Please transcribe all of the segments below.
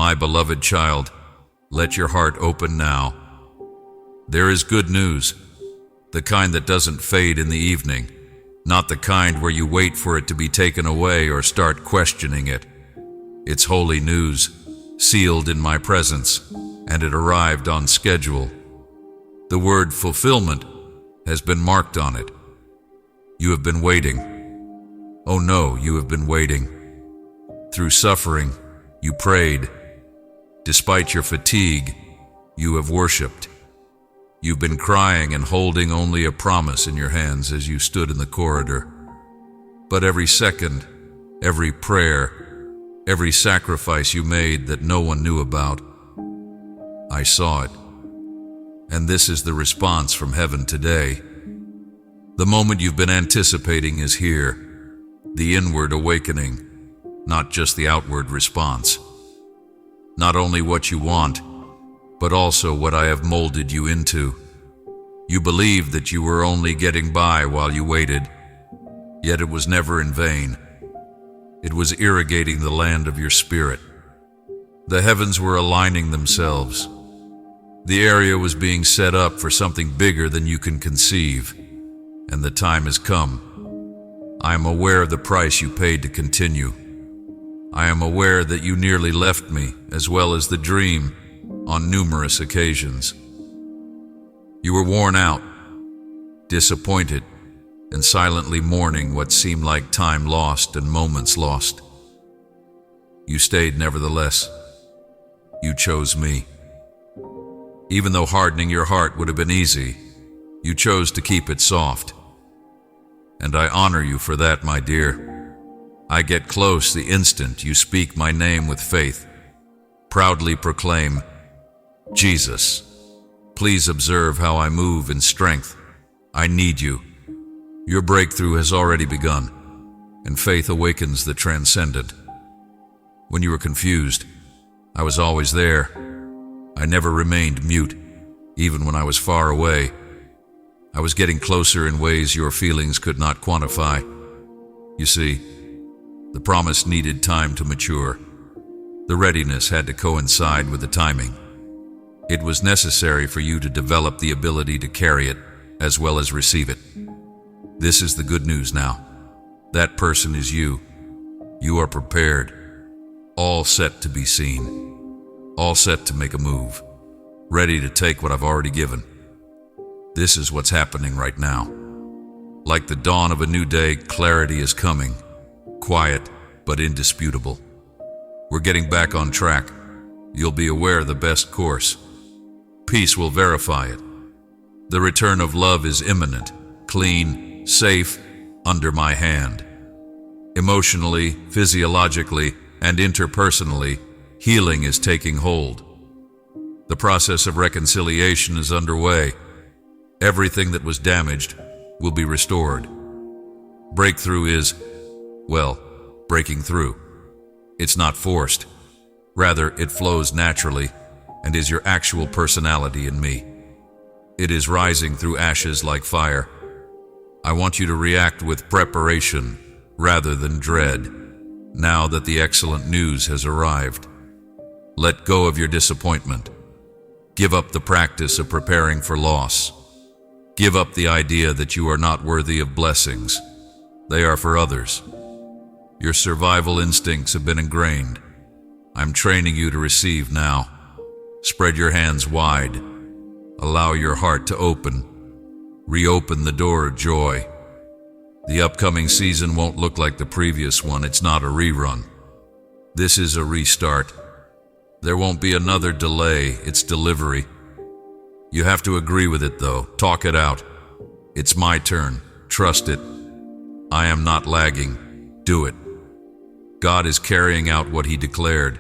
My beloved child, let your heart open now. There is good news, the kind that doesn't fade in the evening, not the kind where you wait for it to be taken away or start questioning it. It's holy news, sealed in my presence, and it arrived on schedule. The word fulfillment has been marked on it. You have been waiting. Oh no, you have been waiting. Through suffering, you prayed. Despite your fatigue, you have worshipped. You've been crying and holding only a promise in your hands as you stood in the corridor. But every second, every prayer, every sacrifice you made that no one knew about, I saw it. And this is the response from heaven today. The moment you've been anticipating is here, the inward awakening, not just the outward response. Not only what you want, but also what I have molded you into. You believed that you were only getting by while you waited, yet it was never in vain. It was irrigating the land of your spirit. The heavens were aligning themselves. The area was being set up for something bigger than you can conceive, and the time has come. I am aware of the price you paid to continue. I am aware that you nearly left me, as well as the dream, on numerous occasions. You were worn out, disappointed, and silently mourning what seemed like time lost and moments lost. You stayed nevertheless. You chose me. Even though hardening your heart would have been easy, you chose to keep it soft. And I honor you for that, my dear. I get close the instant you speak my name with faith. Proudly proclaim, Jesus. Please observe how I move in strength. I need you. Your breakthrough has already begun, and faith awakens the transcendent. When you were confused, I was always there. I never remained mute, even when I was far away. I was getting closer in ways your feelings could not quantify. You see, the promise needed time to mature. The readiness had to coincide with the timing. It was necessary for you to develop the ability to carry it as well as receive it. This is the good news now. That person is you. You are prepared, all set to be seen. All set to make a move, ready to take what I've already given. This is what's happening right now. Like the dawn of a new day, clarity is coming, quiet but indisputable. We're getting back on track. You'll be aware of the best course. Peace will verify it. The return of love is imminent, clean, safe, under my hand. Emotionally, physiologically, and interpersonally, healing is taking hold. The process of reconciliation is underway. Everything that was damaged will be restored. Breakthrough is, well, breaking through. It's not forced. Rather, it flows naturally and is your actual personality in me. It is rising through ashes like fire. I want you to react with preparation rather than dread, now that the excellent news has arrived. Let go of your disappointment. Give up the practice of preparing for loss. Give up the idea that you are not worthy of blessings. They are for others. Your survival instincts have been ingrained. I'm training you to receive now. Spread your hands wide. Allow your heart to open. Reopen the door of joy. The upcoming season won't look like the previous one. It's not a rerun. This is a restart. There won't be another delay. It's delivery. You have to agree with it, though. Talk it out. It's my turn. Trust it. I am not lagging. Do it. God is carrying out what He declared.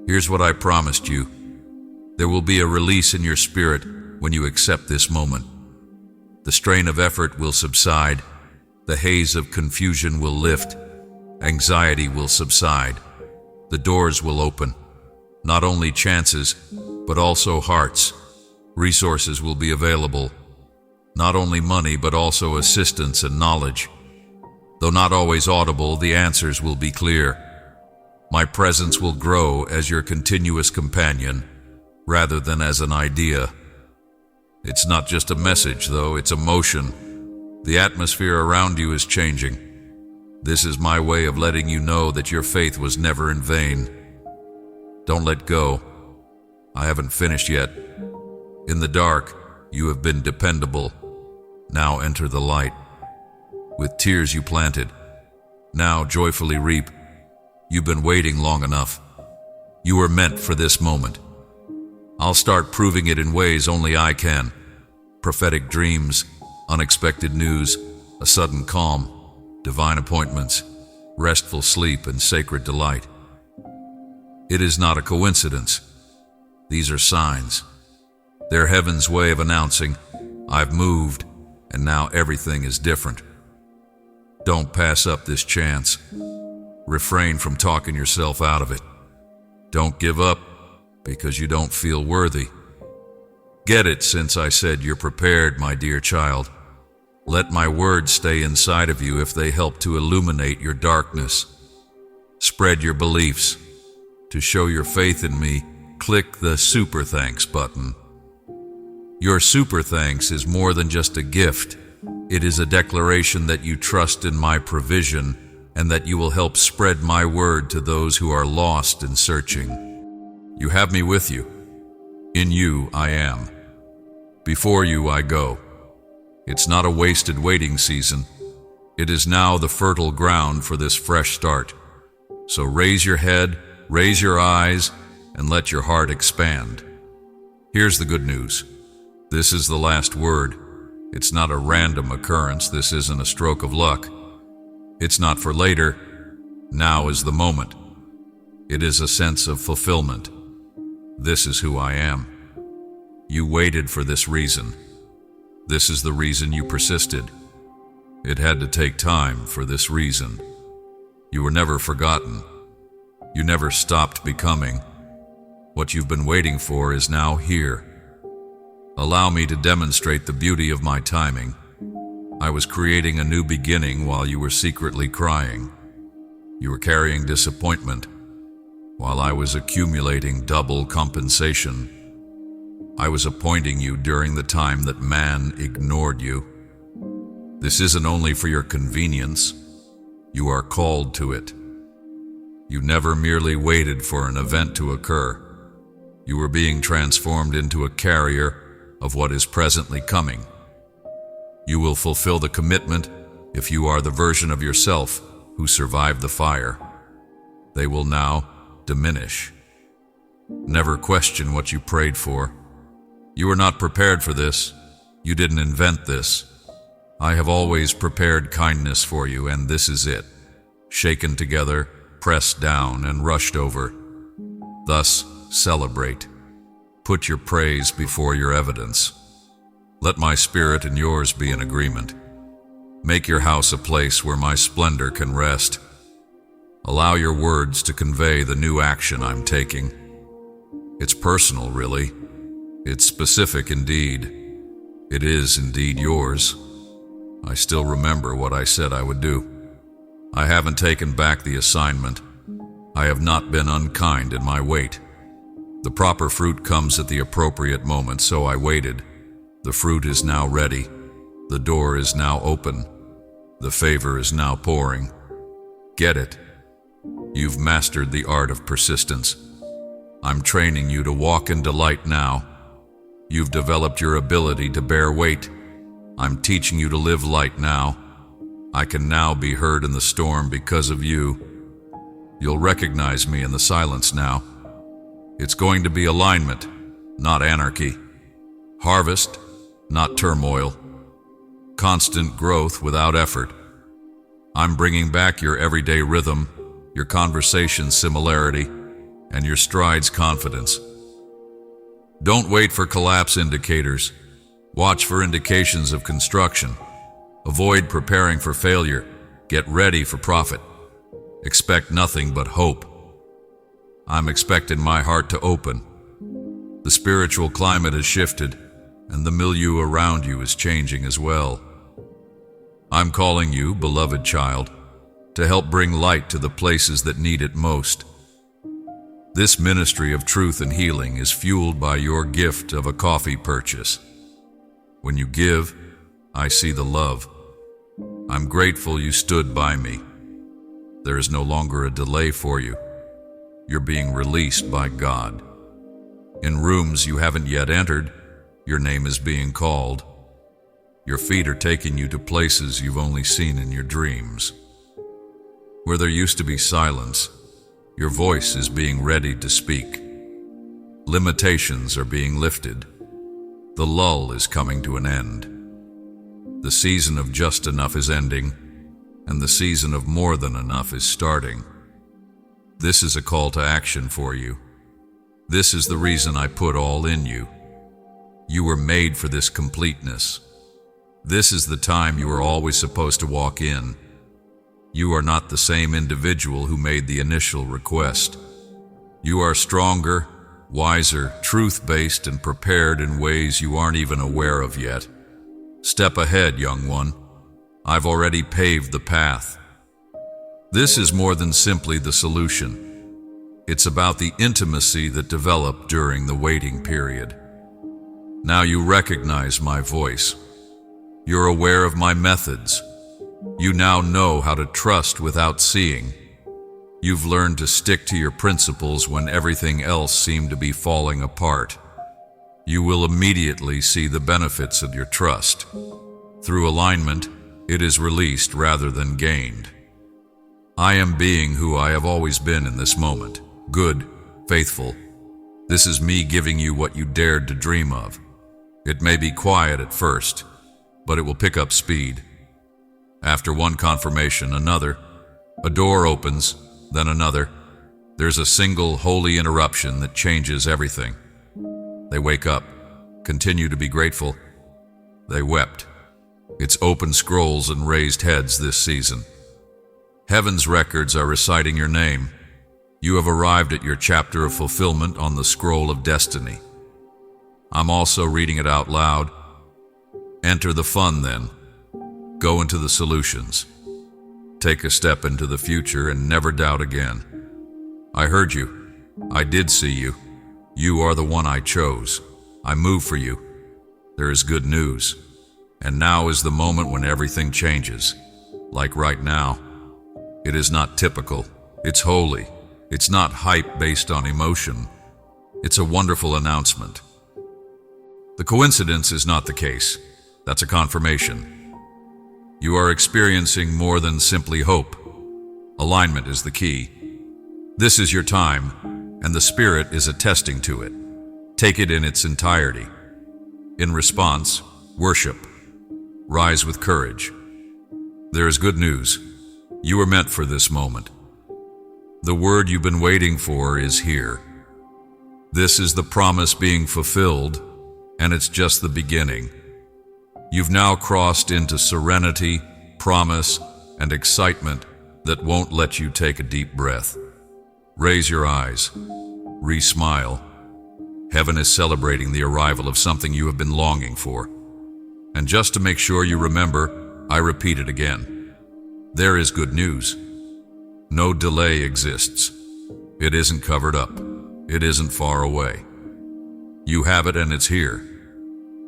Here's what I promised you. There will be a release in your spirit when you accept this moment. The strain of effort will subside. The haze of confusion will lift. Anxiety will subside. The doors will open. Not only chances, but also hearts. Resources will be available. Not only money, but also assistance and knowledge. Though not always audible, the answers will be clear. My presence will grow as your continuous companion, rather than as an idea. It's not just a message, though, it's a motion. The atmosphere around you is changing. This is my way of letting you know that your faith was never in vain. Don't let go. I haven't finished yet. In the dark, you have been dependable. Now enter the light. With tears you planted, now joyfully reap. You've been waiting long enough. You were meant for this moment. I'll start proving it in ways only I can. Prophetic dreams, unexpected news, a sudden calm, divine appointments, restful sleep, and sacred delight. It is not a coincidence. These are signs. They're heaven's way of announcing, I've moved, and now everything is different. Don't pass up this chance. Refrain from talking yourself out of it. Don't give up because you don't feel worthy. Get it since I said you're prepared, my dear child. Let my words stay inside of you if they help to illuminate your darkness. Spread your beliefs. To show your faith in me, click the Super Thanks button. Your Super Thanks is more than just a gift. It is a declaration that you trust in my provision and that you will help spread my word to those who are lost and searching. You have me with you. In you I am. Before you I go. It's not a wasted waiting season. It is now the fertile ground for this fresh start. So raise your head, raise your eyes, and let your heart expand. Here's the good news. This is the last word. It's not a random occurrence. This isn't a stroke of luck. It's not for later. Now is the moment. It is a sense of fulfillment. This is who I am. You waited for this reason. This is the reason you persisted. It had to take time for this reason. You were never forgotten. You never stopped becoming. What you've been waiting for is now here. Allow me to demonstrate the beauty of my timing. I was creating a new beginning while you were secretly crying. You were carrying disappointment while I was accumulating double compensation. I was appointing you during the time that man ignored you. This isn't only for your convenience. You are called to it. You never merely waited for an event to occur. You were being transformed into a carrier of what is presently coming. You will fulfill the commitment if you are the version of yourself who survived the fire. They will now diminish. Never question what you prayed for. You were not prepared for this. You didn't invent this. I have always prepared kindness for you, and this is it. Shaken together, pressed down, and rushed over. Thus, celebrate. Put your praise before your evidence. Let my spirit and yours be in agreement. Make your house a place where my splendor can rest. Allow your words to convey the new action I'm taking. It's personal, really. It's specific indeed. It is indeed yours. I still remember what I said I would do. I haven't taken back the assignment. I have not been unkind in my wait. The proper fruit comes at the appropriate moment, so I waited. The fruit is now ready. The door is now open. The favor is now pouring. Get it. You've mastered the art of persistence. I'm training you to walk in delight now. You've developed your ability to bear weight. I'm teaching you to live light now. I can now be heard in the storm because of you. You'll recognize me in the silence now. It's going to be alignment, not anarchy. Harvest, not turmoil. Constant growth without effort. I'm bringing back your everyday rhythm, your conversation similarity, and your strides confidence. Don't wait for collapse indicators. Watch for indications of construction. Avoid preparing for failure. Get ready for profit. Expect nothing but hope. I'm expecting my heart to open. The spiritual climate has shifted, and the milieu around you is changing as well. I'm calling you, beloved child, to help bring light to the places that need it most. This ministry of truth and healing is fueled by your gift of a coffee purchase. When you give, I see the love. I'm grateful you stood by me. There is no longer a delay for you. You're being released by God. In rooms you haven't yet entered, your name is being called. Your feet are taking you to places you've only seen in your dreams. Where there used to be silence, your voice is being readied to speak. Limitations are being lifted. The lull is coming to an end. The season of just enough is ending, and the season of more than enough is starting. This is a call to action for you. This is the reason I put all in you. You were made for this completeness. This is the time you were always supposed to walk in. You are not the same individual who made the initial request. You are stronger, wiser, truth-based, and prepared in ways you aren't even aware of yet. Step ahead, young one. I've already paved the path. This is more than simply the solution. It's about the intimacy that developed during the waiting period. Now you recognize my voice. You're aware of my methods. You now know how to trust without seeing. You've learned to stick to your principles when everything else seemed to be falling apart. You will immediately see the benefits of your trust. Through alignment, it is released rather than gained. I am being who I have always been in this moment. Good, faithful. This is me giving you what you dared to dream of. It may be quiet at first, but it will pick up speed. After one confirmation, another. A door opens, then another. There's a single holy interruption that changes everything. They wake up, continue to be grateful. They wept. It's open scrolls and raised heads this season. Heaven's records are reciting your name. You have arrived at your chapter of fulfillment on the scroll of destiny. I'm also reading it out loud. Enter the fun then. Go into the solutions. Take a step into the future and never doubt again. I heard you. I did see you. You are the one I chose. I move for you. There is good news. And now is the moment when everything changes. Like right now. It is not typical. It's holy. It's not hype based on emotion. It's a wonderful announcement. The coincidence is not the case. That's a confirmation. You are experiencing more than simply hope. Alignment is the key. This is your time, and the Spirit is attesting to it. Take it in its entirety. In response, worship. Rise with courage. There is good news. You were meant for this moment. The word you've been waiting for is here. This is the promise being fulfilled, and it's just the beginning. You've now crossed into serenity, promise, and excitement that won't let you take a deep breath. Raise your eyes. Re-smile. Heaven is celebrating the arrival of something you have been longing for. And just to make sure you remember, I repeat it again. There is good news. No delay exists. It isn't covered up. It isn't far away. You have it and it's here.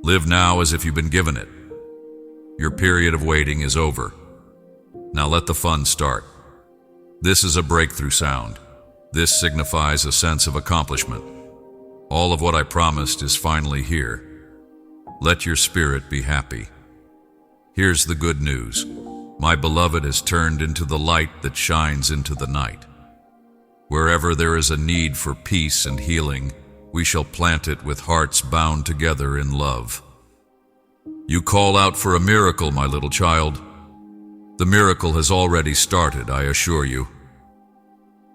Live now as if you've been given it. Your period of waiting is over. Now let the fun start. This is a breakthrough sound. This signifies a sense of accomplishment. All of what I promised is finally here. Let your spirit be happy. Here's the good news. My beloved has turned into the light that shines into the night. Wherever there is a need for peace and healing, we shall plant it with hearts bound together in love. You call out for a miracle, my little child. The miracle has already started, I assure you.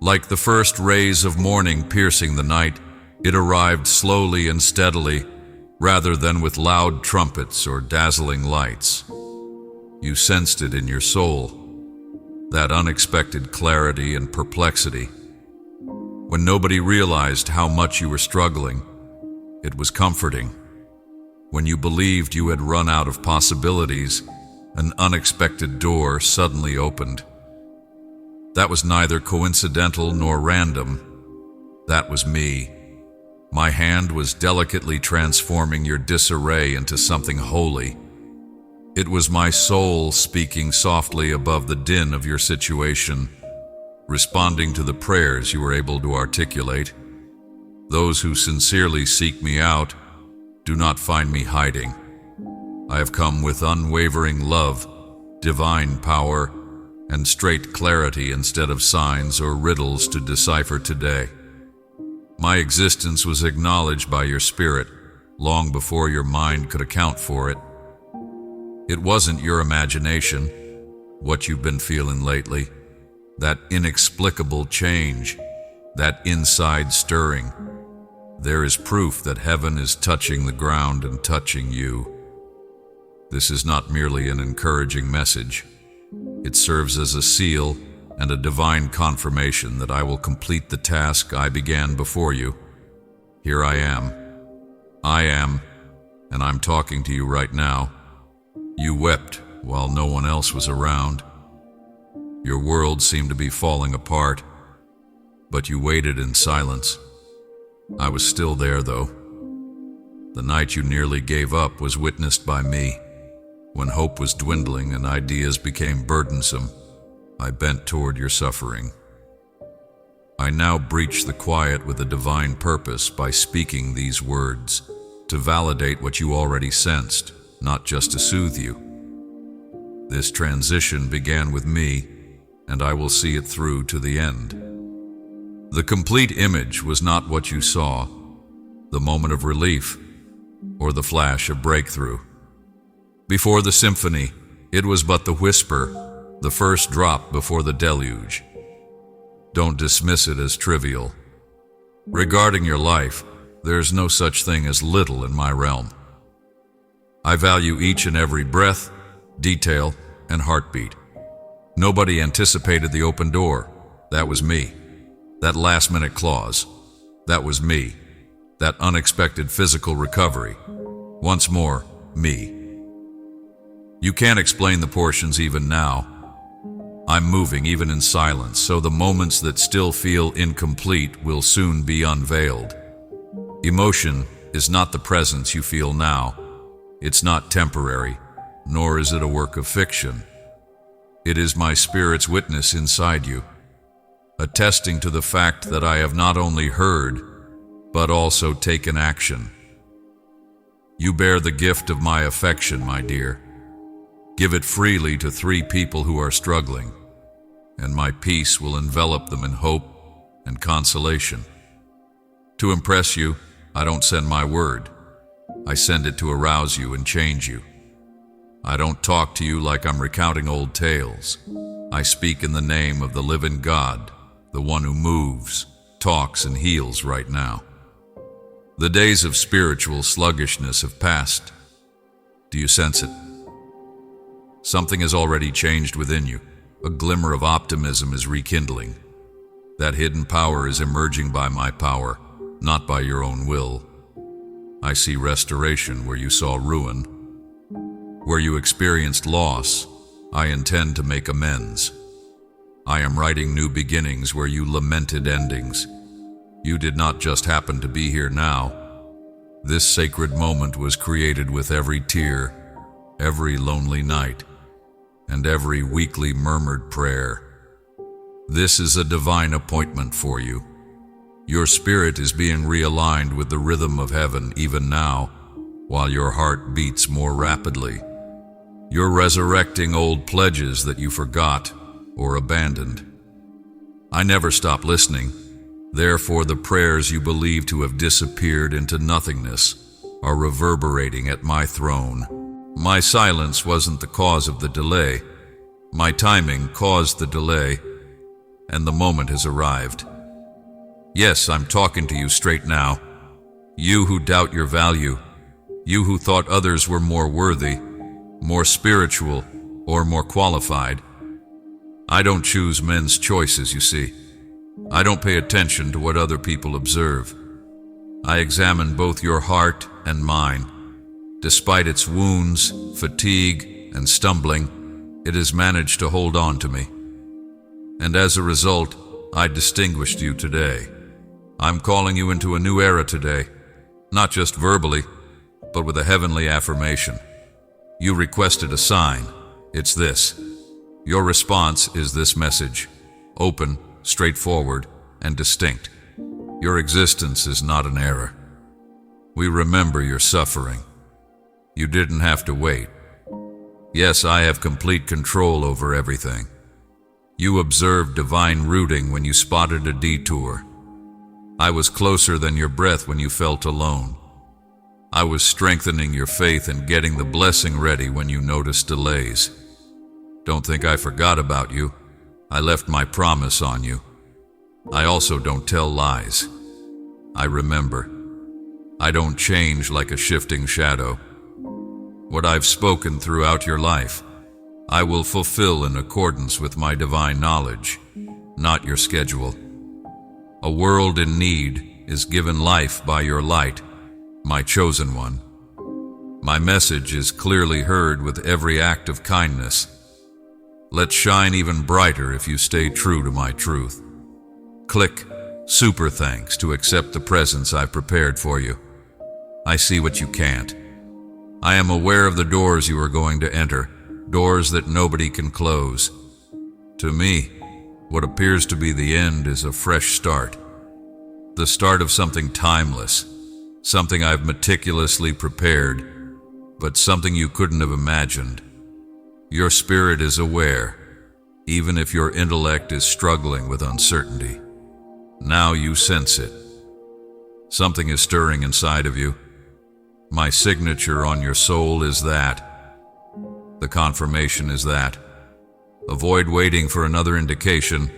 Like the first rays of morning piercing the night, it arrived slowly and steadily, rather than with loud trumpets or dazzling lights. You sensed it in your soul, that unexpected clarity and perplexity. When nobody realized how much you were struggling, it was comforting. When you believed you had run out of possibilities, an unexpected door suddenly opened. That was neither coincidental nor random. That was me. My hand was delicately transforming your disarray into something holy. It was my soul speaking softly above the din of your situation, responding to the prayers you were able to articulate. Those who sincerely seek me out do not find me hiding. I have come with unwavering love, divine power, and straight clarity instead of signs or riddles to decipher today. My existence was acknowledged by your spirit long before your mind could account for it. It wasn't your imagination, what you've been feeling lately, that inexplicable change, that inside stirring. There is proof that heaven is touching the ground and touching you. This is not merely an encouraging message. It serves as a seal and a divine confirmation that I will complete the task I began before you. Here I am, and I'm talking to you right now. You wept while no one else was around. Your world seemed to be falling apart, but you waited in silence. I was still there, though. The night you nearly gave up was witnessed by me. When hope was dwindling and ideas became burdensome, I bent toward your suffering. I now breach the quiet with a divine purpose by speaking these words, to validate what you already sensed, not just to soothe you. This transition began with me, and I will see it through to the end. The complete image was not what you saw, the moment of relief, or the flash of breakthrough. Before the symphony, it was but the whisper, the first drop before the deluge. Don't dismiss it as trivial. Regarding your life, there's no such thing as little in my realm. I value each and every breath, detail, and heartbeat. Nobody anticipated the open door. That was me. That last-minute clause. That was me. That unexpected physical recovery. Once more, me. You can't explain the portions even now. I'm moving even in silence, so the moments that still feel incomplete will soon be unveiled. Emotion is not the presence you feel now. It's not temporary, nor is it a work of fiction. It is my spirit's witness inside you, attesting to the fact that I have not only heard, but also taken action. You bear the gift of my affection, my dear. Give it freely to 3 people who are struggling, and my peace will envelop them in hope and consolation. To impress you, I don't send my word. I send it to arouse you and change you. I don't talk to you like I'm recounting old tales. I speak in the name of the living God, the one who moves, talks, and heals right now. The days of spiritual sluggishness have passed. Do you sense it? Something has already changed within you. A glimmer of optimism is rekindling. That hidden power is emerging by my power, not by your own will. I see restoration where you saw ruin. Where you experienced loss, I intend to make amends. I am writing new beginnings where you lamented endings. You did not just happen to be here now. This sacred moment was created with every tear, every lonely night, and every weekly murmured prayer. This is a divine appointment for you. Your spirit is being realigned with the rhythm of heaven even now, while your heart beats more rapidly. You're resurrecting old pledges that you forgot or abandoned. I never stop listening. Therefore, the prayers you believe to have disappeared into nothingness are reverberating at my throne. My silence wasn't the cause of the delay. My timing caused the delay, and the moment has arrived. Yes, I'm talking to you straight now. You who doubt your value. You who thought others were more worthy, more spiritual, or more qualified. I don't choose men's choices, you see. I don't pay attention to what other people observe. I examine both your heart and mine. Despite its wounds, fatigue, and stumbling, it has managed to hold on to me. And as a result, I distinguished you today. I'm calling you into a new era today, not just verbally, but with a heavenly affirmation. You requested a sign. It's this. Your response is this message, open, straightforward, and distinct. Your existence is not an error. We remember your suffering. You didn't have to wait. Yes, I have complete control over everything. You observed divine rooting when you spotted a detour. I was closer than your breath when you felt alone. I was strengthening your faith and getting the blessing ready when you noticed delays. Don't think I forgot about you. I left my promise on you. I also don't tell lies. I remember. I don't change like a shifting shadow. What I've spoken throughout your life, I will fulfill in accordance with my divine knowledge, not your schedule. A world in need is given life by your light, my chosen one. My message is clearly heard with every act of kindness. Let's shine even brighter if you stay true to my truth. Click super thanks to accept the presents I've prepared for you. I see what you can't. I am aware of the doors you are going to enter, doors that nobody can close. To me, what appears to be the end is a fresh start. The start of something timeless, something I've meticulously prepared, but something you couldn't have imagined. Your spirit is aware, even if your intellect is struggling with uncertainty. Now you sense it. Something is stirring inside of you. My signature on your soul is that. The confirmation is that. Avoid waiting for another indication.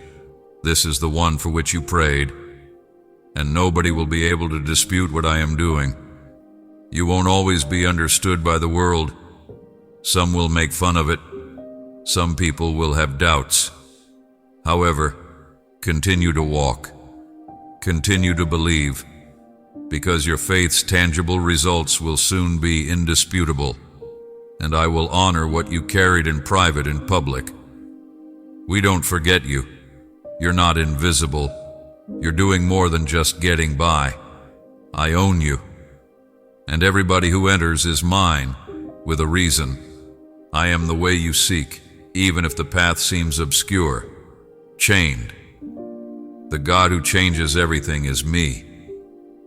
This is the one for which you prayed, and nobody will be able to dispute what I am doing. You won't always be understood by the world. Some will make fun of it. Some people will have doubts. However, continue to walk. Continue to believe, because your faith's tangible results will soon be indisputable, and I will honor what you carried in private in public. We don't forget you. You're not invisible. You're doing more than just getting by. I own you. And everybody who enters is mine, with a reason. I am the way you seek, even if the path seems obscure, chained. The God who changes everything is me.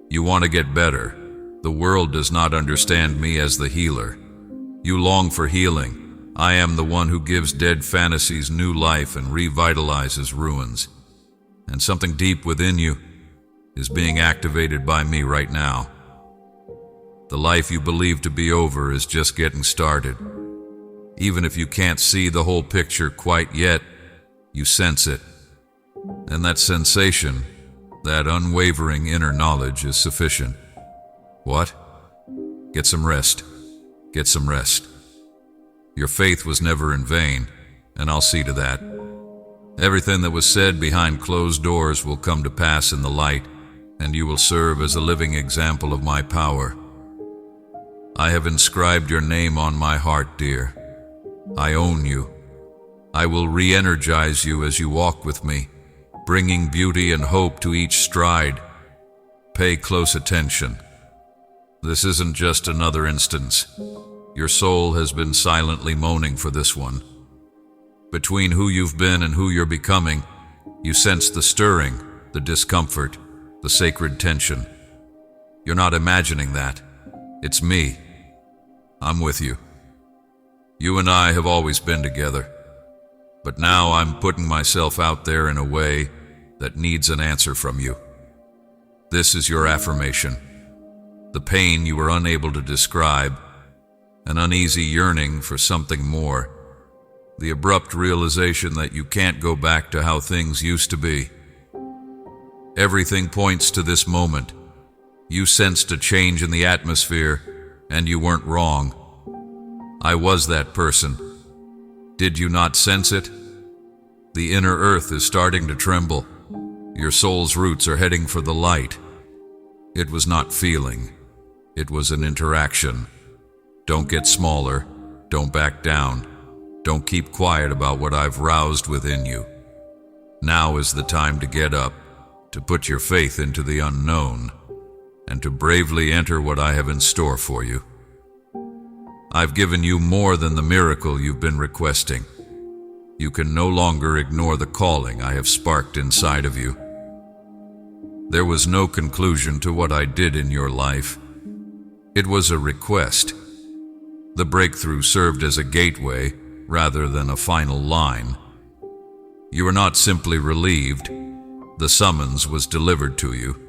You want to get better. The world does not understand me as the healer. You long for healing. I am the one who gives dead fantasies new life and revitalizes ruins. And something deep within you is being activated by me right now. The life you believe to be over is just getting started. Even if you can't see the whole picture quite yet, you sense it. And that sensation, that unwavering inner knowledge is sufficient. What? Get some rest. Get some rest. Your faith was never in vain, and I'll see to that. Everything that was said behind closed doors will come to pass in the light, and you will serve as a living example of my power. I have inscribed your name on my heart, dear. I own you. I will re-energize you as you walk with me, bringing beauty and hope to each stride. Pay close attention. This isn't just another instance. Your soul has been silently moaning for this one. Between who you've been and who you're becoming, you sense the stirring, the discomfort, the sacred tension. You're not imagining that. It's me. I'm with you. You and I have always been together. But now I'm putting myself out there in a way that needs an answer from you. This is your affirmation. The pain you were unable to describe, an uneasy yearning for something more, the abrupt realization that you can't go back to how things used to be. Everything points to this moment. You sensed a change in the atmosphere, and you weren't wrong. I was that person. Did you not sense it? The inner earth is starting to tremble. Your soul's roots are heading for the light. It was not feeling. It was an interaction. Don't get smaller. Don't back down. Don't keep quiet about what I've roused within you. Now is the time to get up. to put your faith into the unknown, and to bravely enter what I have in store for you. I've given you more than the miracle you've been requesting. You can no longer ignore the calling I have sparked inside of you. There was no conclusion to what I did in your life. It was a request. The breakthrough served as a gateway rather than a final line. You were not simply relieved. The summons was delivered to you.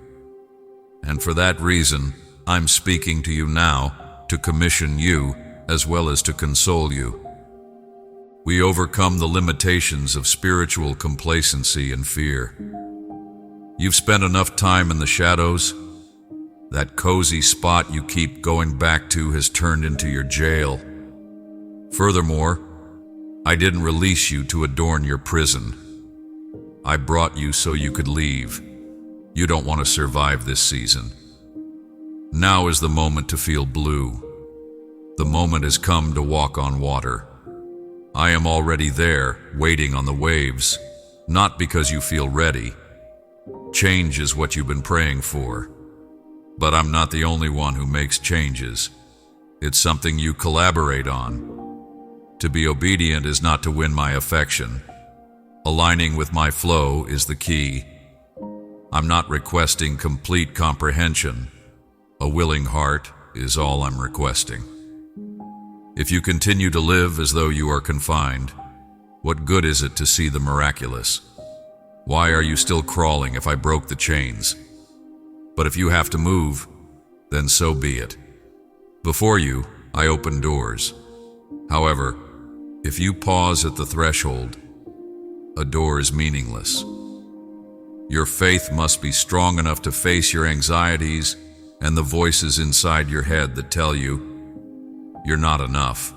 And for that reason, I'm speaking to you now to commission you as well as to console you. We overcome the limitations of spiritual complacency and fear. You've spent enough time in the shadows. That cozy spot you keep going back to has turned into your jail. Furthermore, I didn't release you to adorn your prison. I brought you so you could leave. You don't want to survive this season. Now is the moment to feel blue. The moment has come to walk on water. I am already there, waiting on the waves, not because you feel ready. Change is what you've been praying for. But I'm not the only one who makes changes. It's something you collaborate on. To be obedient is not to win my affection. Aligning with my flow is the key. I'm not requesting complete comprehension. A willing heart is all I'm requesting. If you continue to live as though you are confined, what good is it to see the miraculous? Why are you still crawling if I broke the chains? But if you have to move, then so be it. Before you, I open doors. However, if you pause at the threshold, a door is meaningless. Your faith must be strong enough to face your anxieties and the voices inside your head that tell you, you're not enough.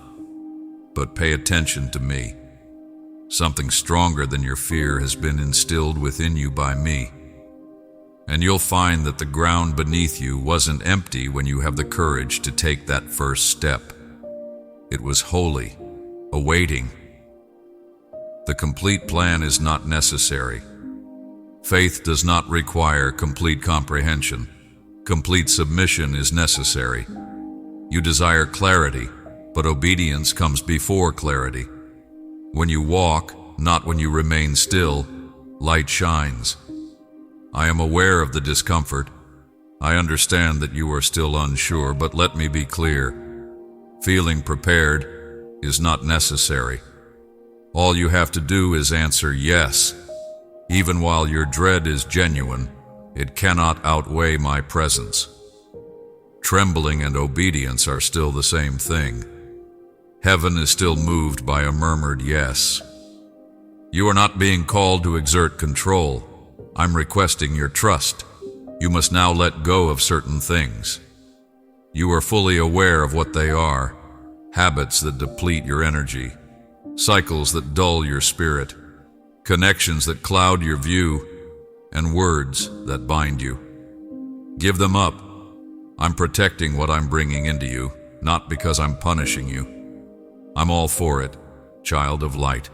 But pay attention to me. Something stronger than your fear has been instilled within you by me. And you'll find that the ground beneath you wasn't empty when you have the courage to take that first step. It was holy, awaiting. The complete plan is not necessary. Faith does not require complete comprehension. Complete submission is necessary. You desire clarity, but obedience comes before clarity. When you walk, not when you remain still, light shines. I am aware of the discomfort. I understand that you are still unsure, but let me be clear. Feeling prepared is not necessary. All you have to do is answer yes. Even while your dread is genuine, it cannot outweigh my presence. Trembling and obedience are still the same thing. Heaven is still moved by a murmured yes. You are not being called to exert control. I'm requesting your trust. You must now let go of certain things. You are fully aware of what they are: habits that deplete your energy, cycles that dull your spirit, connections that cloud your view, and words that bind you. Give them up. I'm protecting what I'm bringing into you, not because I'm punishing you. I'm all for it, child of light.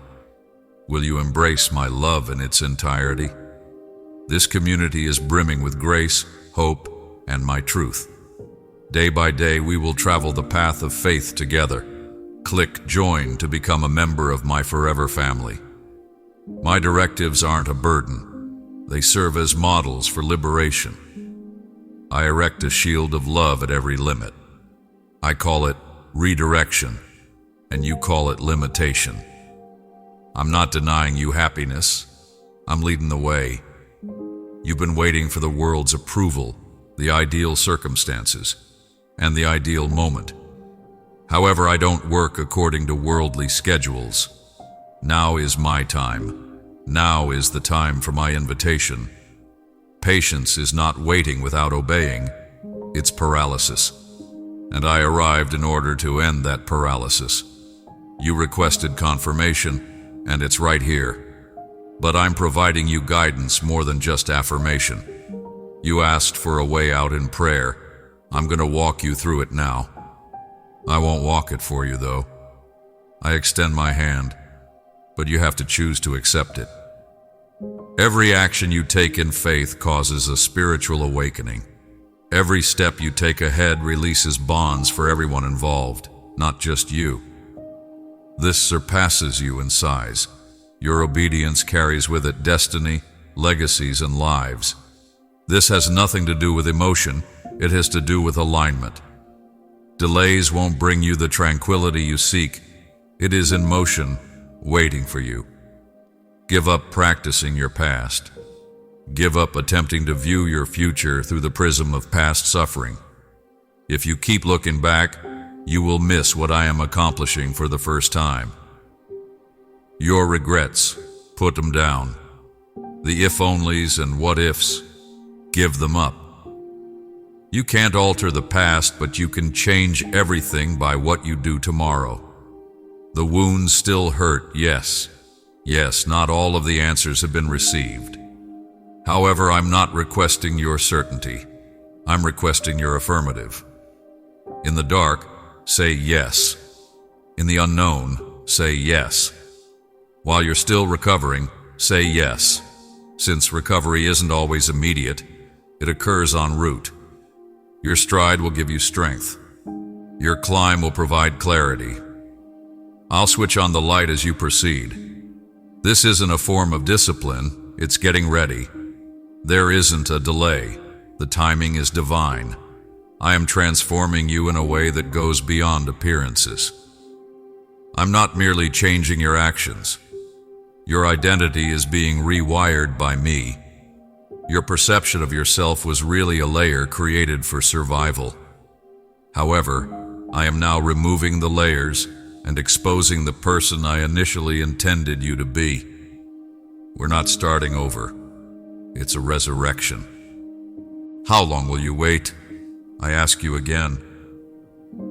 Will you embrace my love in its entirety? This community is brimming with grace, hope, and my truth. Day by day, we will travel the path of faith together. Click join to become a member of my forever family. My directives aren't a burden. They serve as models for liberation. I erect a shield of love at every limit. I call it redirection, and you call it limitation. I'm not denying you happiness. I'm leading the way. You've been waiting for the world's approval, the ideal circumstances, and the ideal moment. However, I don't work according to worldly schedules. Now is my time. Now is the time for my invitation. Patience is not waiting without obeying. It's paralysis. And I arrived in order to end that paralysis. You requested confirmation, and it's right here. But I'm providing you guidance more than just affirmation. You asked for a way out in prayer. I'm going to walk you through it now. I won't walk it for you, though. I extend my hand, but you have to choose to accept it. Every action you take in faith causes a spiritual awakening. Every step you take ahead releases bonds for everyone involved, not just you. This surpasses you in size. Your obedience carries with it destiny, legacies, and lives. This has nothing to do with emotion, it has to do with alignment. Delays won't bring you the tranquility you seek. It is in motion, waiting for you. Give up practicing your past. Give up attempting to view your future through the prism of past suffering. If you keep looking back, you will miss what I am accomplishing for the first time. Your regrets, put them down. The if-onlys and what-ifs, give them up. You can't alter the past, but you can change everything by what you do tomorrow. The wounds still hurt, yes. Yes, not all of the answers have been received. However, I'm not requesting your certainty. I'm requesting your affirmative. In the dark, say yes. In the unknown, say yes. While you're still recovering, say yes. Since recovery isn't always immediate, it occurs en route. Your stride will give you strength. Your climb will provide clarity. I'll switch on the light as you proceed. This isn't a form of discipline, it's getting ready. There isn't a delay. The timing is divine. I am transforming you in a way that goes beyond appearances. I'm not merely changing your actions. Your identity is being rewired by me. Your perception of yourself was really a layer created for survival. However, I am now removing the layers and exposing the person I initially intended you to be. We're not starting over. It's a resurrection. How long will you wait? I ask you again.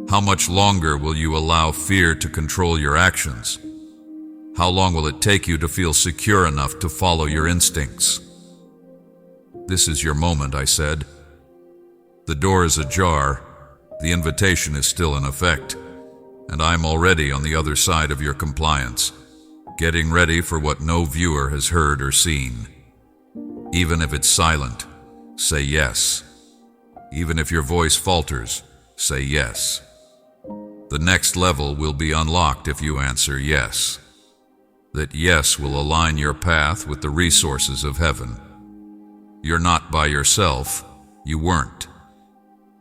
How much longer will you allow fear to control your actions? How long will it take you to feel secure enough to follow your instincts? This is your moment, I said. The door is ajar, the invitation is still in effect, and I'm already on the other side of your compliance, getting ready for what no viewer has heard or seen. Even if it's silent, say yes. Even if your voice falters, say yes. The next level will be unlocked if you answer yes. That yes will align your path with the resources of heaven. You're not by yourself. You weren't.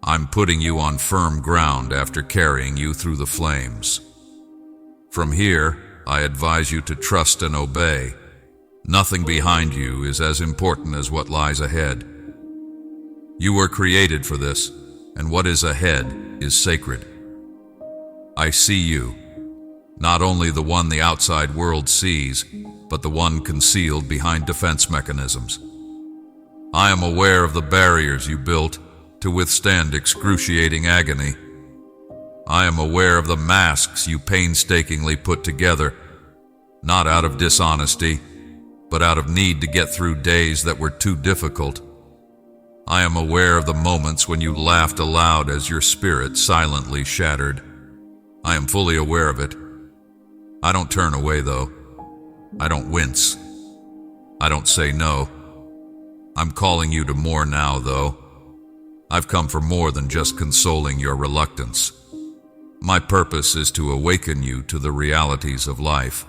I'm putting you on firm ground after carrying you through the flames. From here, I advise you to trust and obey. Nothing behind you is as important as what lies ahead. You were created for this, and what is ahead is sacred. I see you, not only the one the outside world sees, but the one concealed behind defense mechanisms. I am aware of the barriers you built to withstand excruciating agony. I am aware of the masks you painstakingly put together, not out of dishonesty, but out of need to get through days that were too difficult. I am aware of the moments when you laughed aloud as your spirit silently shattered. I am fully aware of it. I don't turn away, though. I don't wince. I don't say no. I'm calling you to more now, though. I've come for more than just consoling your reluctance. My purpose is to awaken you to the realities of life.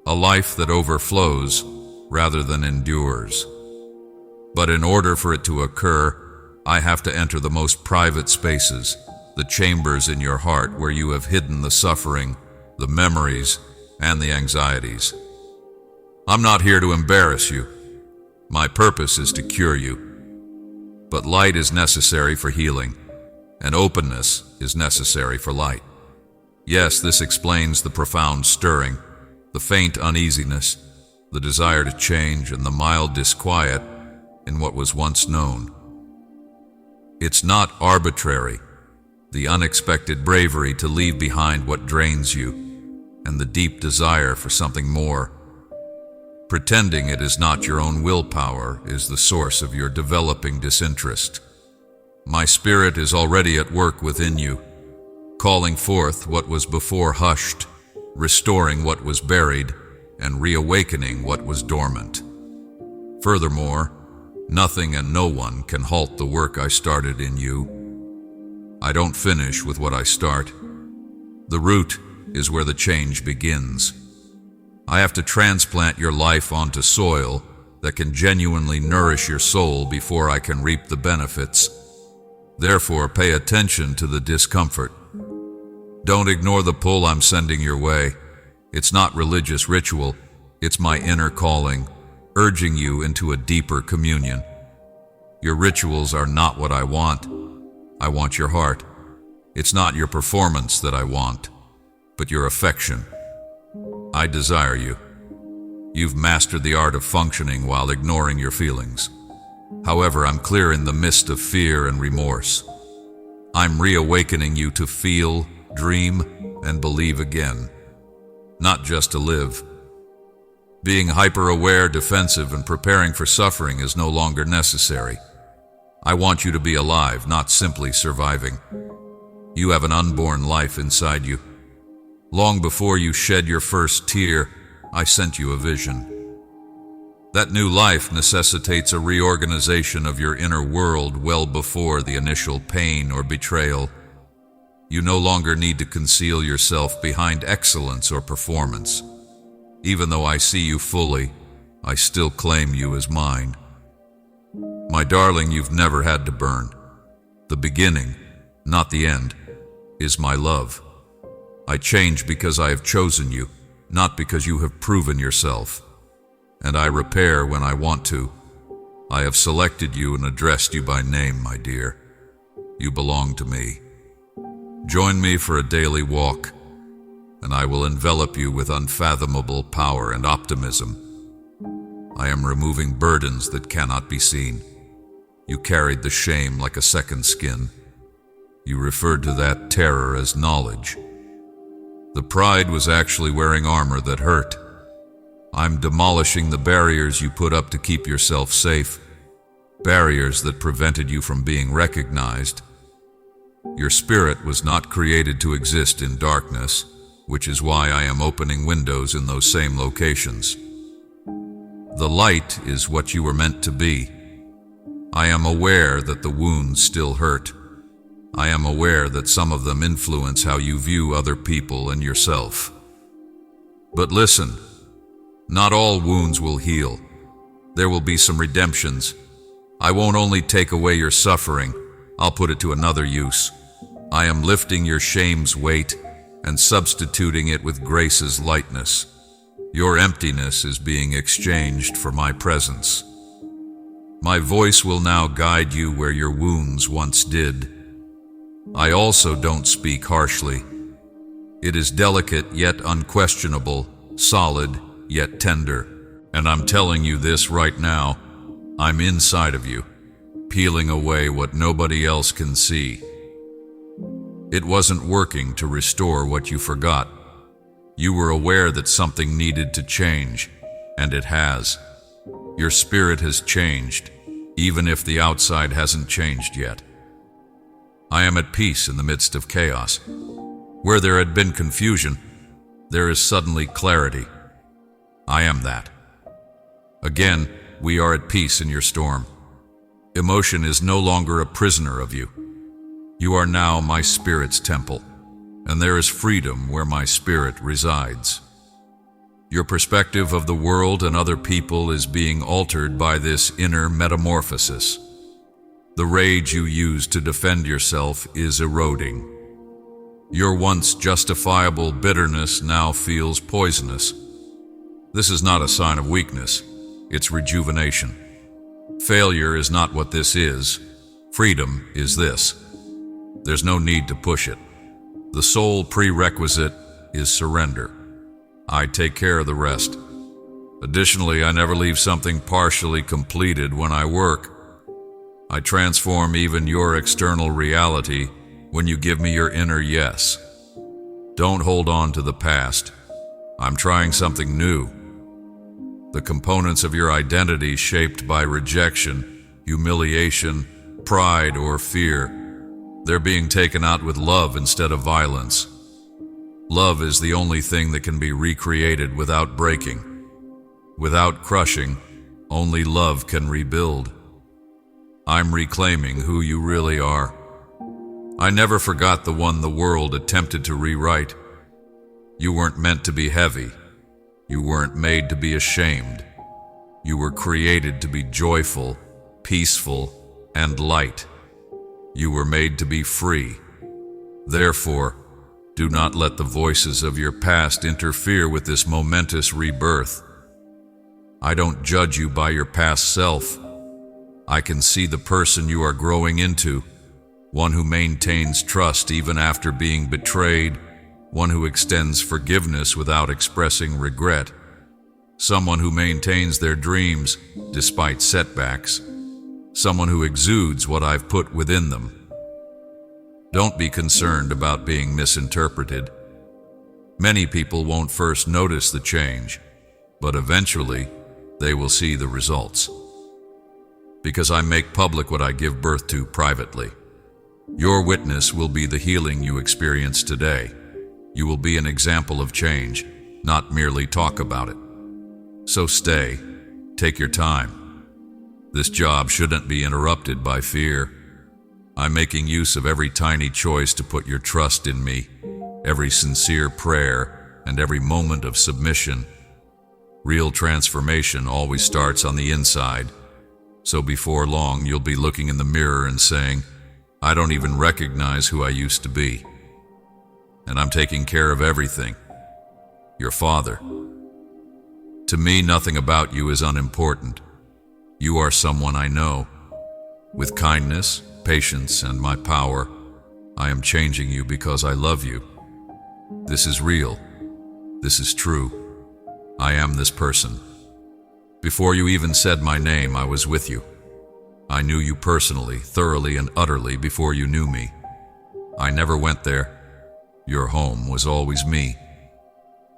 A life that overflows rather than endures. But in order for it to occur, I have to enter the most private spaces, the chambers in your heart where you have hidden the suffering, the memories, and the anxieties. I'm not here to embarrass you. My purpose is to cure you. But light is necessary for healing, and openness is necessary for light. Yes, this explains the profound stirring, the faint uneasiness, the desire to change, and the mild disquiet in what was once known. It's not arbitrary, the unexpected bravery to leave behind what drains you, and the deep desire for something more. Pretending it is not your own willpower is the source of your developing disinterest. My spirit is already at work within you, calling forth what was before hushed, restoring what was buried, and reawakening what was dormant. Furthermore, nothing and no one can halt the work I started in you. I don't finish with what I start. The root is where the change begins. I have to transplant your life onto soil that can genuinely nourish your soul before I can reap the benefits. Therefore, pay attention to the discomfort. Don't ignore the pull I'm sending your way. It's not religious ritual, it's my inner calling, urging you into a deeper communion. Your rituals are not what I want. I want your heart. It's not your performance that I want, but your affection. I desire you. You've mastered the art of functioning while ignoring your feelings. However, I'm clear in the mist of fear and remorse. I'm reawakening you to feel, dream, and believe again. Not just to live. Being hyper-aware, defensive, and preparing for suffering is no longer necessary. I want you to be alive, not simply surviving. You have an unborn life inside you. Long before you shed your first tear, I sent you a vision. That new life necessitates a reorganization of your inner world well before the initial pain or betrayal. You no longer need to conceal yourself behind excellence or performance. Even though I see you fully, I still claim you as mine. My darling, you've never had to burn. The beginning, not the end, is my love. I change because I have chosen you, not because you have proven yourself. And I repair when I want to. I have selected you and addressed you by name, my dear. You belong to me. Join me for a daily walk, and I will envelop you with unfathomable power and optimism. I am removing burdens that cannot be seen. You carried the shame like a second skin. You referred to that terror as knowledge. The pride was actually wearing armor that hurt. I'm demolishing the barriers you put up to keep yourself safe, barriers that prevented you from being recognized. Your spirit was not created to exist in darkness, which is why I am opening windows in those same locations. The light is what you were meant to be. I am aware that the wounds still hurt. I am aware that some of them influence how you view other people and yourself. But listen, not all wounds will heal. There will be some redemptions. I won't only take away your suffering, I'll put it to another use. I am lifting your shame's weight and substituting it with grace's lightness. Your emptiness is being exchanged for my presence. My voice will now guide you where your wounds once did. I also don't speak harshly. It is delicate yet unquestionable, solid yet tender. And I'm telling you this right now, I'm inside of you, peeling away what nobody else can see. It wasn't working to restore what you forgot. You were aware that something needed to change, and it has. Your spirit has changed, even if the outside hasn't changed yet. I am at peace in the midst of chaos. Where there had been confusion, there is suddenly clarity. I am that. Again, we are at peace in your storm. Emotion is no longer a prisoner of you. You are now my spirit's temple, and there is freedom where my spirit resides. Your perspective of the world and other people is being altered by this inner metamorphosis. The rage you used to defend yourself is eroding. Your once justifiable bitterness now feels poisonous. This is not a sign of weakness, it's rejuvenation. Failure is not what this is. Freedom is this. There's no need to push it. The sole prerequisite is surrender. I take care of the rest. Additionally, I never leave something partially completed when I work. I transform even your external reality when you give me your inner yes. Don't hold on to the past. I'm trying something new. The components of your identity shaped by rejection, humiliation, pride, or fear, they're being taken out with love instead of violence. Love is the only thing that can be recreated without breaking, without crushing, Only love can rebuild. I'm reclaiming who you really are. I never forgot the one the world attempted to rewrite. You weren't meant to be heavy. You weren't made to be ashamed. You were created to be joyful, peaceful, and light. You were made to be free. Therefore, do not let the voices of your past interfere with this momentous rebirth. I don't judge you by your past self. I can see the person you are growing into, one who maintains trust even after being betrayed, one who extends forgiveness without expressing regret, someone who maintains their dreams despite setbacks, someone who exudes what I've put within them. Don't be concerned about being misinterpreted. Many people won't first notice the change, but eventually they will see the results. Because I make public what I give birth to privately. Your witness will be the healing you experience today. You will be an example of change, not merely talk about it. So stay, take your time. This job shouldn't be interrupted by fear. I'm making use of every tiny choice to put your trust in me, every sincere prayer, and every moment of submission. Real transformation always starts on the inside, so before long you'll be looking in the mirror and saying, I don't even recognize who I used to be. And I'm taking care of everything. Your father. To me, nothing about you is unimportant. You are someone I know. With kindness, patience, and my power, I am changing you because I love you. This is real. This is true. I am this person. Before you even said my name, I was with you. I knew you personally, thoroughly, and utterly before you knew me. I never went there. Your home was always me.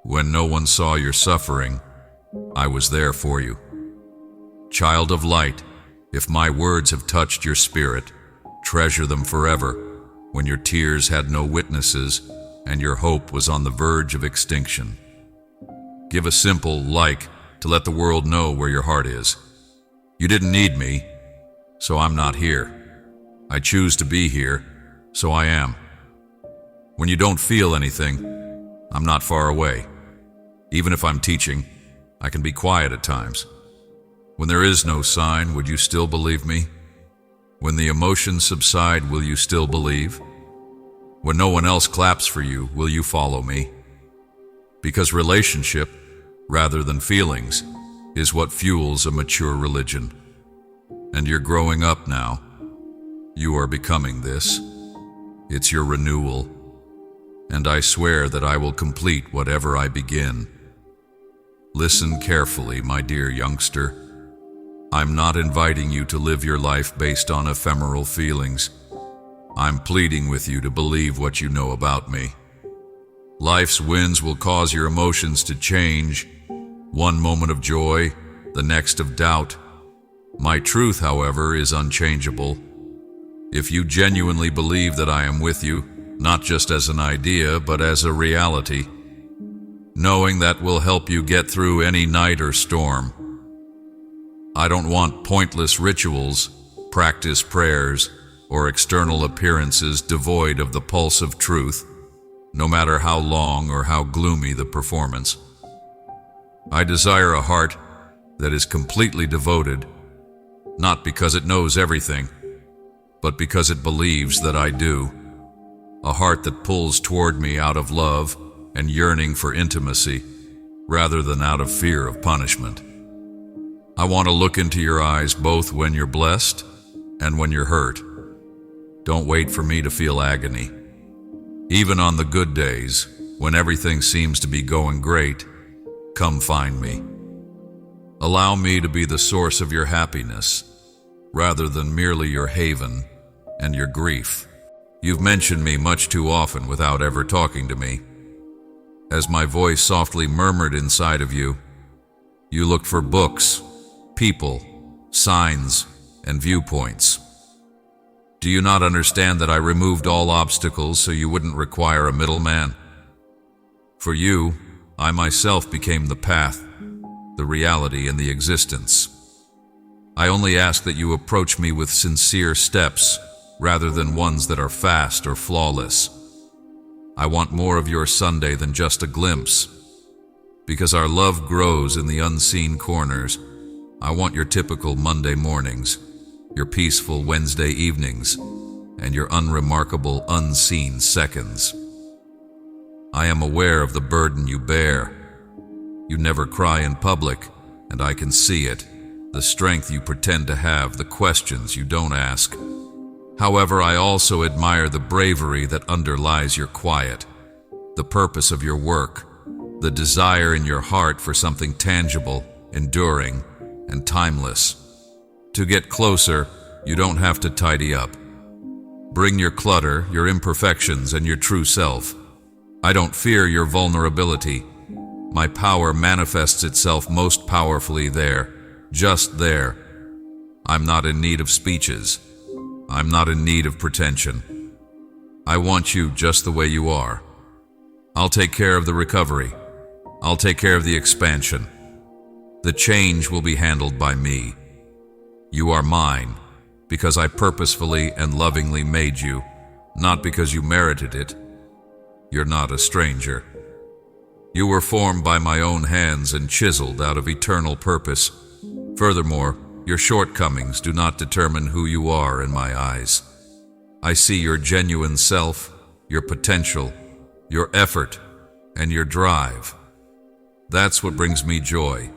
When no one saw your suffering, I was there for you. Child of light, if my words have touched your spirit, treasure them forever, when your tears had no witnesses and your hope was on the verge of extinction. Give a simple like to let the world know where your heart is. You didn't need me, so I'm not here. I choose to be here, so I am. When you don't feel anything, I'm not far away. Even if I'm teaching, I can be quiet at times. When there is no sign, would you still believe me? When the emotions subside, will you still believe? When no one else claps for you, will you follow me? Because relationship, rather than feelings, is what fuels a mature religion. And you're growing up now. You are becoming this. It's your renewal. And I swear that I will complete whatever I begin. Listen carefully, my dear youngster. I'm not inviting you to live your life based on ephemeral feelings. I'm pleading with you to believe what you know about me. Life's winds will cause your emotions to change, one moment of joy, the next of doubt. My truth, however, is unchangeable. If you genuinely believe that I am with you, not just as an idea, but as a reality, knowing that will help you get through any night or storm. I don't want pointless rituals, practice prayers, or external appearances devoid of the pulse of truth, no matter how long or how gloomy the performance. I desire a heart that is completely devoted, not because it knows everything, but because it believes that I do. A heart that pulls toward me out of love and yearning for intimacy, rather than out of fear of punishment. I want to look into your eyes both when you're blessed and when you're hurt. Don't wait for me to feel agony. Even on the good days, when everything seems to be going great, come find me. Allow me to be the source of your happiness, rather than merely your haven and your grief. You've mentioned me much too often without ever talking to me. As my voice softly murmured inside of you, you looked for books, people, signs, and viewpoints. Do you not understand that I removed all obstacles so you wouldn't require a middleman? For you, I myself became the path, the reality, and the existence. I only ask that you approach me with sincere steps rather than ones that are fast or flawless. I want more of your Sunday than just a glimpse. Because our love grows in the unseen corners, I want your typical Monday mornings, your peaceful Wednesday evenings, and your unremarkable unseen seconds. I am aware of the burden you bear. You never cry in public, and I can see it. The strength you pretend to have, the questions you don't ask. However, I also admire the bravery that underlies your quiet, the purpose of your work, the desire in your heart for something tangible, enduring, and timeless. To get closer, you don't have to tidy up. Bring your clutter, your imperfections, and your true self. I don't fear your vulnerability. My power manifests itself most powerfully there, just there. I'm not in need of speeches. I'm not in need of pretension. I want you just the way you are. I'll take care of the recovery. I'll take care of the expansion. The change will be handled by me. You are mine, because I purposefully and lovingly made you, not because you merited it. You're not a stranger. You were formed by my own hands and chiseled out of eternal purpose. Furthermore, your shortcomings do not determine who you are in my eyes. I see your genuine self, your potential, your effort, and your drive. That's what brings me joy.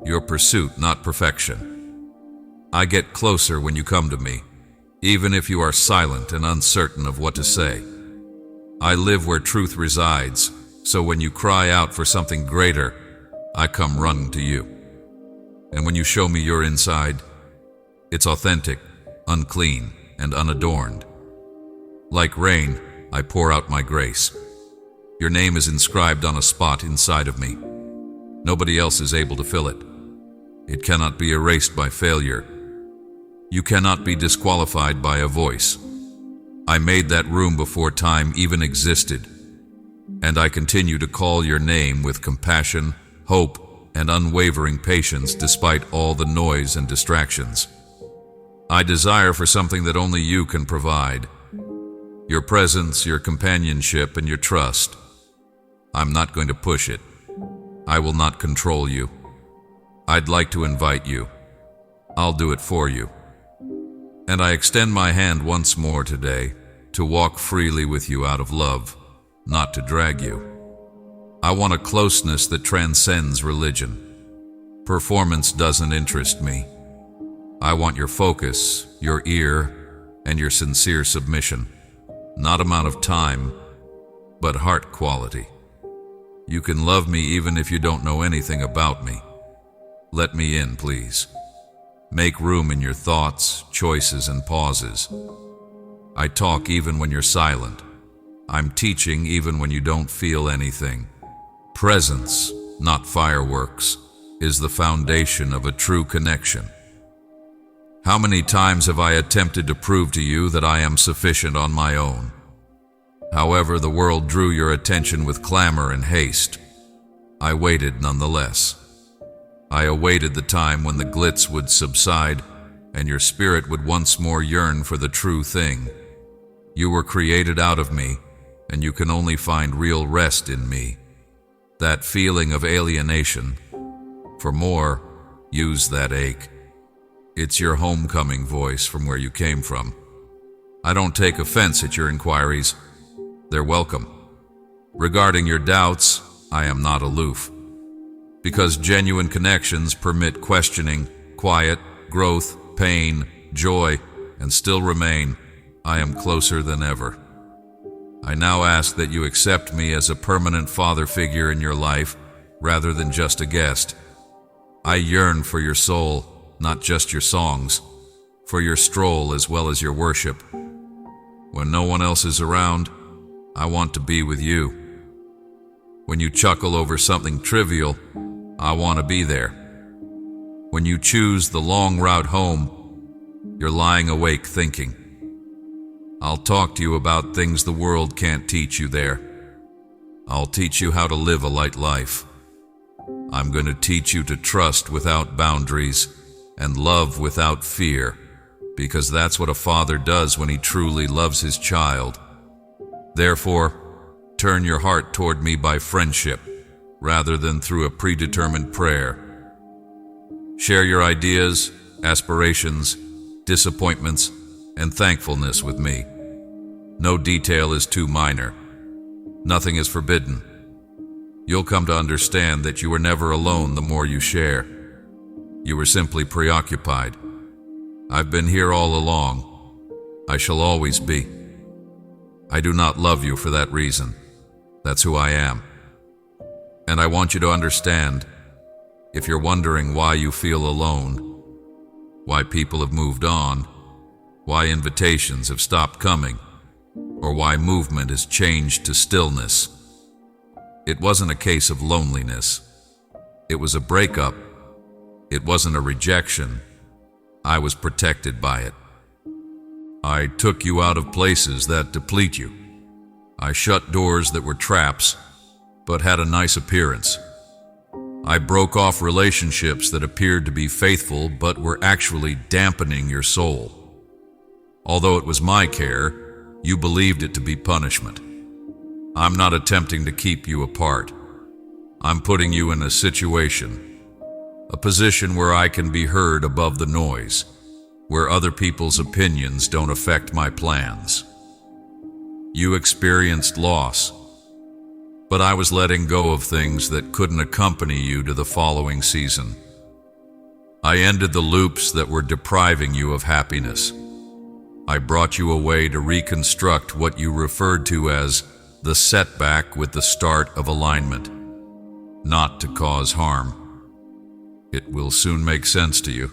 Your pursuit, not perfection. I get closer when you come to me, even if you are silent and uncertain of what to say. I live where truth resides, so when you cry out for something greater, I come running to you. And when you show me your inside, it's authentic, unclean, and unadorned. Like rain, I pour out my grace. Your name is inscribed on a spot inside of me. Nobody else is able to fill it. It cannot be erased by failure. You cannot be disqualified by a voice. I made that room before time even existed, and I continue to call your name with compassion, hope, and unwavering patience despite all the noise and distractions. I desire for something that only you can provide. Your presence, your companionship, and your trust. I'm not going to push it. I will not control you. I'd like to invite you. I'll do it for you. And I extend my hand once more today to walk freely with you out of love, not to drag you. I want a closeness that transcends religion. Performance doesn't interest me. I want your focus, your ear, and your sincere submission. Not amount of time, but heart quality. You can love me even if you don't know anything about me. Let me in, please. Make room in your thoughts, choices, and pauses. I talk even when you're silent. I'm teaching even when you don't feel anything. Presence, not fireworks, is the foundation of a true connection. How many times have I attempted to prove to you that I am sufficient on my own? However, the world drew your attention with clamor and haste. I waited nonetheless. I awaited the time when the glitz would subside and your spirit would once more yearn for the true thing. You were created out of me, and you can only find real rest in me. That feeling of alienation. For more, use that ache. It's your homecoming voice from where you came from. I don't take offense at your inquiries. They're welcome. Regarding your doubts, I am not aloof. Because genuine connections permit questioning, quiet, growth, pain, joy, and still remain, I am closer than ever. I now ask that you accept me as a permanent father figure in your life, rather than just a guest. I yearn for your soul, not just your songs, for your stroll as well as your worship. When no one else is around, I want to be with you. When you chuckle over something trivial, I want to be there. When you choose the long route home, you're lying awake thinking. I'll talk to you about things the world can't teach you there. I'll teach you how to live a light life. I'm going to teach you to trust without boundaries and love without fear, because that's what a father does when he truly loves his child. Therefore, turn your heart toward me by friendship, rather than through a predetermined prayer. Share your ideas, aspirations, disappointments, and thankfulness with me. No detail is too minor. Nothing is forbidden. You'll come to understand that you are never alone the more you share. You were simply preoccupied. I've been here all along. I shall always be. I do not love you for that reason. That's who I am. And I want you to understand, if you're wondering why you feel alone, why people have moved on, why invitations have stopped coming, or why movement has changed to stillness, it wasn't a case of loneliness. It was a breakup. It wasn't a rejection. I was protected by it. I took you out of places that deplete you. I shut doors that were traps, but had a nice appearance. I broke off relationships that appeared to be faithful, but were actually dampening your soul. Although it was my care, you believed it to be punishment. I'm not attempting to keep you apart. I'm putting you in a situation, a position where I can be heard above the noise, where other people's opinions don't affect my plans. You experienced loss, but I was letting go of things that couldn't accompany you to the following season. I ended the loops that were depriving you of happiness. I brought you away to reconstruct what you referred to as the setback with the start of alignment, not to cause harm. It will soon make sense to you.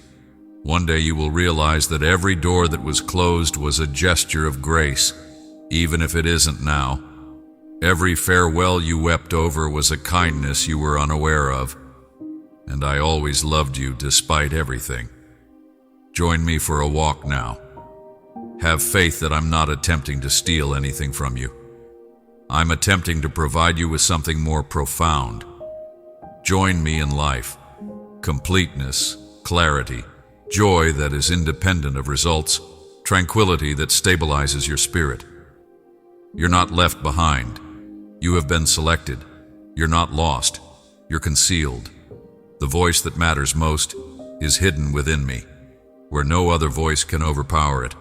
One day you will realize that every door that was closed was a gesture of grace, even if it isn't now. Every farewell you wept over was a kindness you were unaware of, and I always loved you despite everything. Join me for a walk now. Have faith that I'm not attempting to steal anything from you. I'm attempting to provide you with something more profound. Join me in life. Completeness, clarity, joy that is independent of results, tranquility that stabilizes your spirit. You're not left behind. You have been selected. You're not lost. You're concealed. The voice that matters most is hidden within me, where no other voice can overpower it.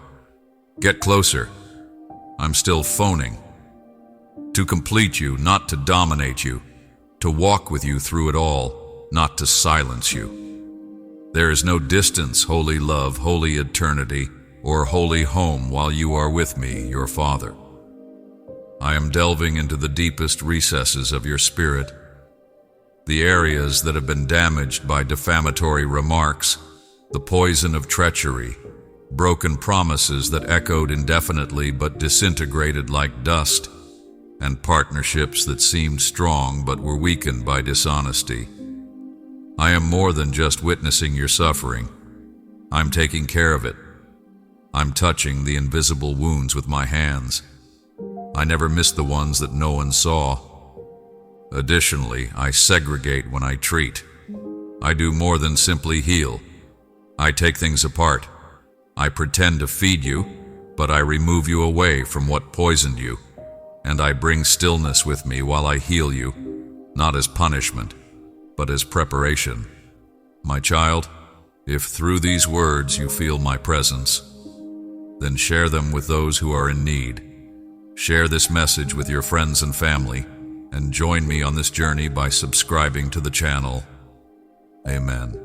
Get closer. I'm still phoning. To complete you, not to dominate you. To walk with you through it all, not to silence you. There is no distance, holy love, holy eternity, or holy home while you are with me, your Father. I am delving into the deepest recesses of your spirit, the areas that have been damaged by defamatory remarks, the poison of treachery, broken promises that echoed indefinitely but disintegrated like dust, and partnerships that seemed strong but were weakened by dishonesty. I am more than just witnessing your suffering. I'm taking care of it. I'm touching the invisible wounds with my hands. I never miss the ones that no one saw. Additionally, I segregate when I treat. I do more than simply heal. I take things apart. I pretend to feed you, but I remove you away from what poisoned you, and I bring stillness with me while I heal you, not as punishment, but as preparation. My child, if through these words you feel my presence, then share them with those who are in need. Share this message with your friends and family, and join me on this journey by subscribing to the channel. Amen.